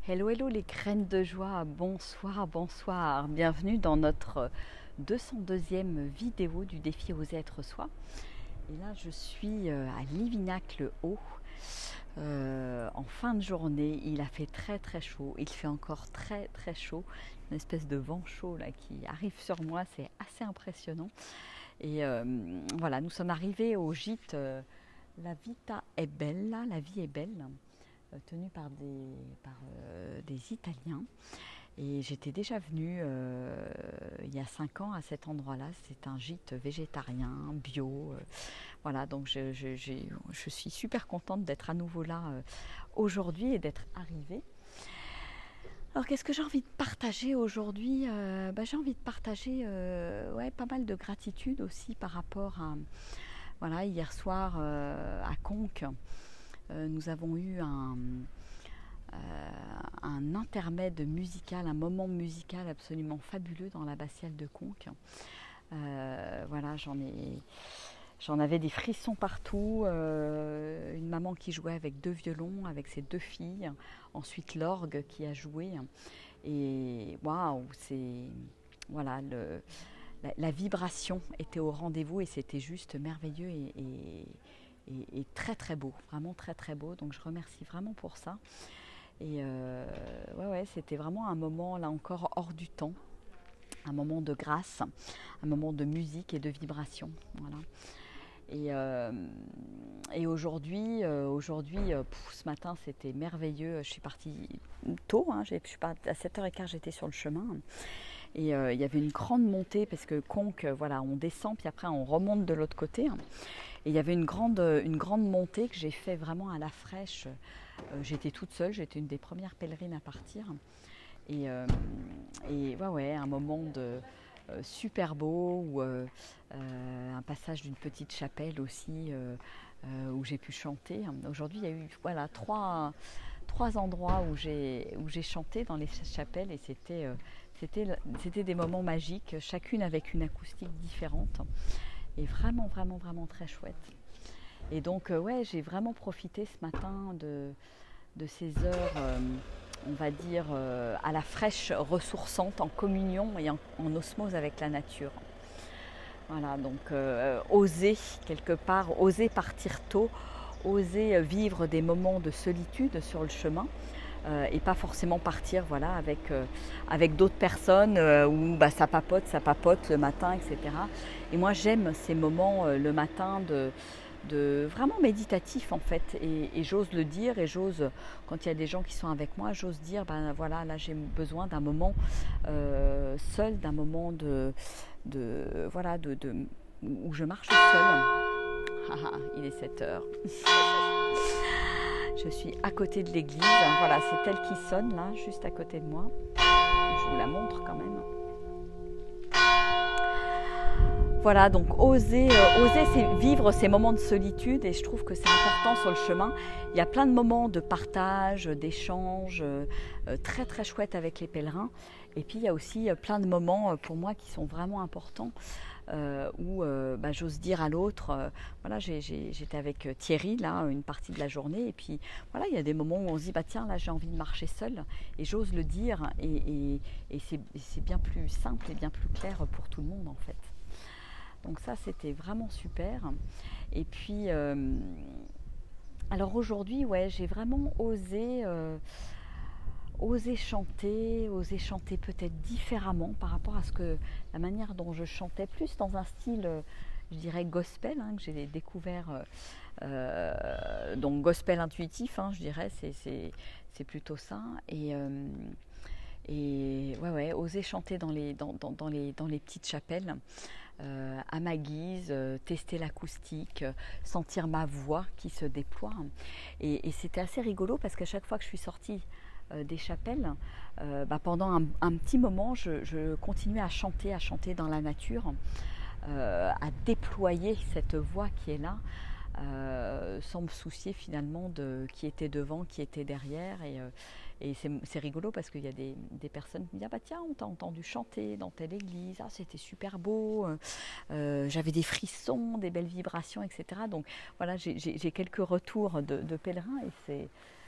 Hello, hello les graines de joie, bonsoir, bonsoir. Bienvenue dans notre 202e vidéo du défi Oser être soi. Et là, je suis à Livignac-le-Haut en fin de journée. Il a fait très très chaud, il fait encore très très chaud. Une espèce de vent chaud là qui arrive sur moi, c'est assez impressionnant. Et voilà, nous sommes arrivés au gîte La Vita è Bella, la vie est belle, tenu par des Italiens. Et j'étais déjà venue il y a 5 ans à cet endroit-là. C'est un gîte végétarien, bio. Voilà, donc je suis super contente d'être à nouveau là aujourd'hui et d'être arrivée. Alors qu'est-ce que j'ai envie de partager aujourd'hui? J'ai envie de partager pas mal de gratitude aussi par rapport à... Voilà, hier soir à Conques, nous avons eu un intermède musical, un moment musical absolument fabuleux dans l'abbatiale de Conques. Voilà, j'en avais des frissons partout. Une maman qui jouait avec 2 violons, avec ses 2 filles. Ensuite l'orgue qui a joué. Et waouh, c'est... Voilà, la vibration était au rendez-vous et c'était juste merveilleux et très très beau, vraiment très très beau. Donc je remercie vraiment pour ça. Et c'était vraiment un moment là encore hors du temps, un moment de grâce, un moment de musique et de vibration. Voilà. Et aujourd'hui, ce matin c'était merveilleux. Je suis partie tôt, je suis partie à 7h15, j'étais sur le chemin. Et il y avait une grande montée parce que Conques, voilà, on descend puis après on remonte de l'autre côté. Et il y avait une grande montée que j'ai fait vraiment à la fraîche. J'étais toute seule, j'étais une des premières pèlerines à partir. Et un moment super beau, où, un passage d'une petite chapelle aussi où j'ai pu chanter. Aujourd'hui, il y a eu trois endroits où j'ai chanté dans les chapelles et c'était des moments magiques, chacune avec une acoustique différente. Et vraiment, vraiment, vraiment très chouette. Et donc, j'ai vraiment profité ce matin de ces heures, on va dire, à la fraîche, ressourçantes, en communion et en osmose avec la nature. Voilà, donc oser quelque part, oser partir tôt, oser vivre des moments de solitude sur le chemin. Et pas forcément partir avec d'autres personnes où ça papote le matin, etc. Et moi j'aime ces moments le matin de vraiment méditatif en fait, et j'ose le dire, et j'ose, quand il y a des gens qui sont avec moi, j'ose dire là j'ai besoin d'un moment seul, d'un moment où je marche seule. Il est 7h. Je suis à côté de l'église, voilà, c'est elle qui sonne là, juste à côté de moi. Je vous la montre quand même. Voilà, donc oser vivre ces moments de solitude, et je trouve que c'est important sur le chemin. Il y a plein de moments de partage, d'échange très très chouettes avec les pèlerins. Et puis il y a aussi plein de moments pour moi qui sont vraiment importants. Où j'ose dire à l'autre, voilà, j'étais avec Thierry là une partie de la journée, et puis voilà, il y a des moments où on se dit tiens, là j'ai envie de marcher seule, et j'ose le dire, et c'est bien plus simple et bien plus clair pour tout le monde en fait. Donc ça c'était vraiment super. Et puis alors aujourd'hui j'ai vraiment oser chanter peut-être différemment par rapport à la manière dont je chantais, plus dans un style, je dirais gospel, que j'ai découvert, donc gospel intuitif, je dirais, c'est plutôt ça. Et oser chanter dans les petites chapelles, à ma guise, tester l'acoustique, sentir ma voix qui se déploie. Et c'était assez rigolo parce qu'à chaque fois que je suis sortie des chapelles, pendant un petit moment, je continuais à chanter dans la nature, à déployer cette voix qui est là, sans me soucier finalement de qui était devant, qui était derrière. Et c'est rigolo parce qu'il y a des personnes qui me disent tiens, on t'a entendu chanter dans telle église, c'était super beau, j'avais des frissons, des belles vibrations, etc. Donc voilà, j'ai quelques retours de pèlerins,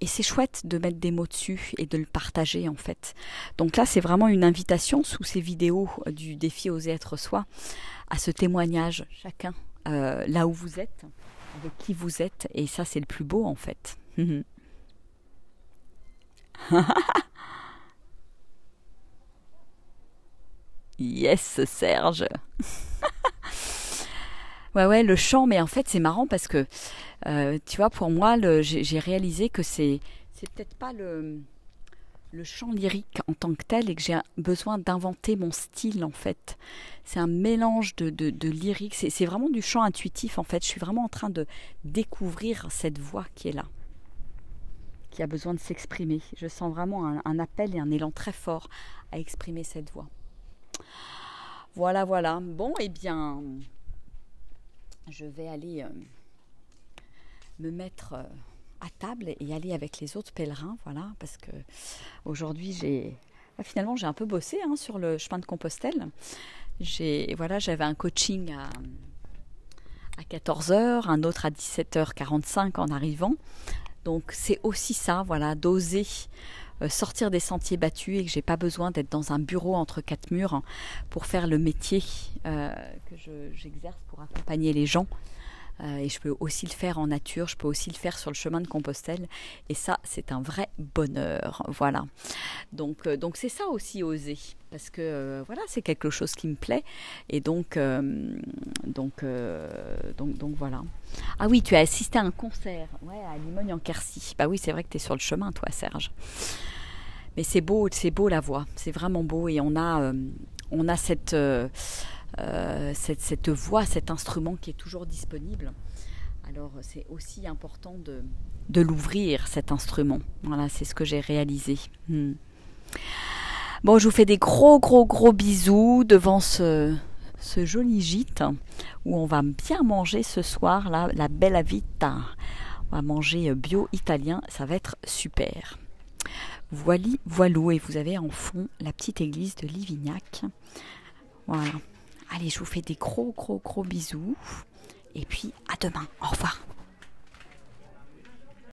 Et c'est chouette de mettre des mots dessus et de le partager en fait. Donc là, c'est vraiment une invitation sous ces vidéos du défi Oser être soi à ce témoignage, chacun là où vous êtes, avec qui vous êtes. Et ça, c'est le plus beau en fait. Yes, Serge. Ouais, le chant, mais en fait, c'est marrant parce que, tu vois, pour moi, j'ai réalisé que c'est peut-être pas le chant lyrique en tant que tel et que j'ai besoin d'inventer mon style, en fait. C'est un mélange de lyrique. C'est vraiment du chant intuitif, en fait. Je suis vraiment en train de découvrir cette voix qui est là, qui a besoin de s'exprimer. Je sens vraiment un appel et un élan très fort à exprimer cette voix. Voilà. Bon, eh bien, je vais aller me mettre à table et aller avec les autres pèlerins, voilà, parce que aujourd'hui finalement j'ai un peu bossé sur le chemin de Compostelle. J'avais un coaching à 14h, un autre à 17h45 en arrivant. Donc c'est aussi ça, voilà, d'oser sortir des sentiers battus et que j'ai pas besoin d'être dans un bureau entre quatre murs pour faire le métier que j'exerce pour accompagner les gens. Et je peux aussi le faire en nature, je peux aussi le faire sur le chemin de Compostelle. Et ça, c'est un vrai bonheur. Voilà. Donc c'est ça aussi, oser. Parce que voilà, c'est quelque chose qui me plaît. Et donc voilà. Ah oui, tu as assisté à un concert, ouais, à Limogne-en-Quercy. Bah oui, c'est vrai que tu es sur le chemin, toi, Serge. Mais c'est beau la voix. C'est vraiment beau. Et on a cette voix, cet instrument qui est toujours disponible. Alors c'est aussi important de l'ouvrir, cet instrument. Voilà, c'est ce que j'ai réalisé. Bon, je vous fais des gros bisous devant ce joli gîte où on va bien manger ce soir, là, la Bella Vita. On va manger bio italien, ça va être super. Voilou, et vous avez en fond la petite église de Livignac. Voilà. Allez, je vous fais des gros bisous. Et puis, à demain. Au revoir.